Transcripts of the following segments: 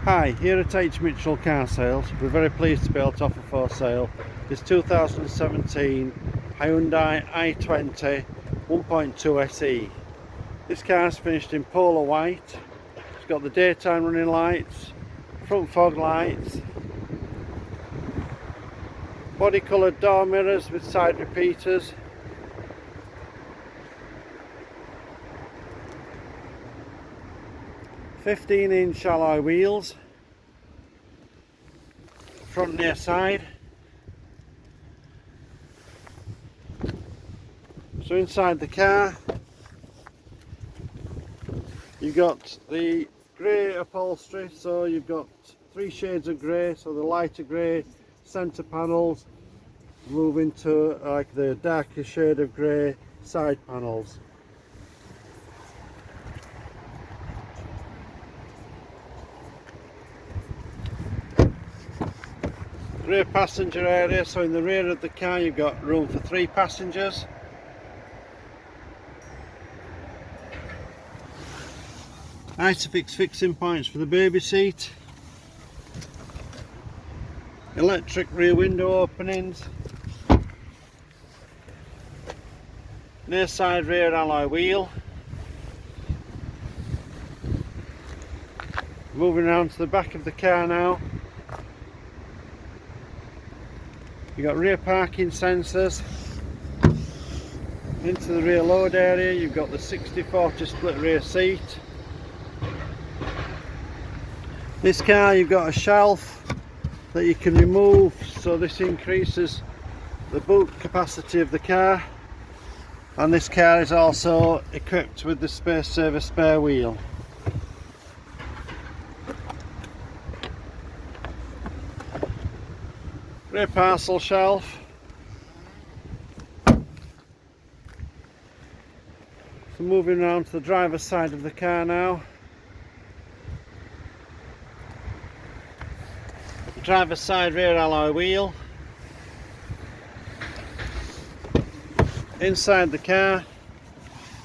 Hi, here at H.Mitchell car sales, we're very pleased to be able to offer for sale this 2017 Hyundai i20 1.2 SE. This car is finished in polar white. It's got the daytime running lights, front fog lights, body coloured door mirrors with side repeaters, (15-inch) alloy wheels, front and rear side. So inside the car you've got the grey upholstery, so you've got 3 shades of grey, so the lighter grey centre panels move into like the darker shade of grey side panels. Rear passenger area, so in the rear of the car you've got room for 3 passengers. ISOFIX fixing points for the baby seat. Electric rear window openings. Near side rear alloy wheel. Moving around to the back of the car now. You've got rear parking sensors. Into the rear load area you've got the 60/40 split rear seat. This car you've got a shelf that you can remove, so this increases the boot capacity of the car, and this car is also equipped with the space saver spare wheel. Rear parcel shelf. So moving around to the driver's side of the car now. The driver's side rear alloy wheel. Inside the car,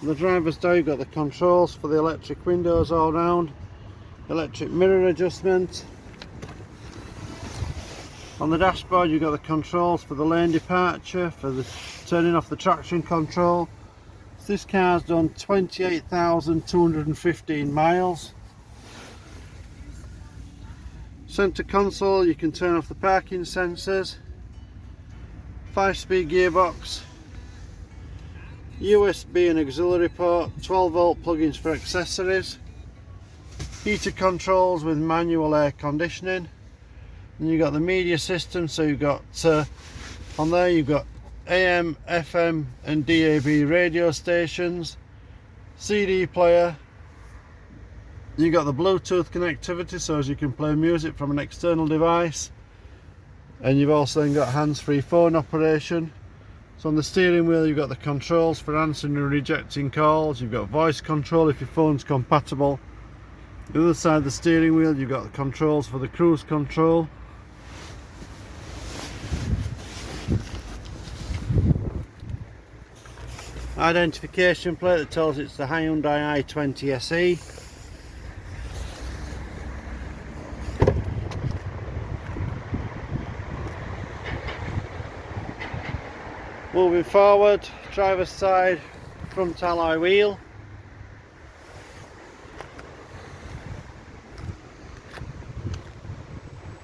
the driver's door, you've got the controls for the electric windows all round, electric mirror adjustment. On the dashboard you've got the controls for the lane departure, for the turning off the traction control. So this car's done 28,215 miles. Centre console, you can turn off the parking sensors. 5-speed gearbox. USB and auxiliary port, 12-volt plugins for accessories. Heater controls with manual air conditioning. And you've got the media system, so you've got on there you've got AM, FM and DAB radio stations, CD player. You've got the Bluetooth connectivity, so as you can play music from an external device, and you've also then got hands-free phone operation. So on the steering wheel you've got the controls for answering and rejecting calls. You've got voice control if your phone's compatible. The other side of the steering wheel you've got the controls for the cruise control. Identification plate that tells it's the Hyundai i20 SE. Moving forward, driver's side front alloy wheel.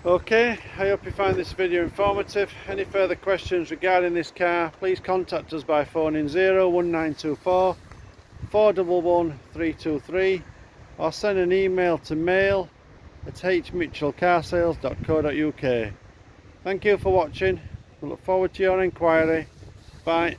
Okay, I hope you find this video informative. Any further questions regarding this car, please contact us by phoning 01924 411 323 or send an email to mail@hmitchellcarsales.co.uk. Thank you for watching. We look forward to your inquiry. Bye.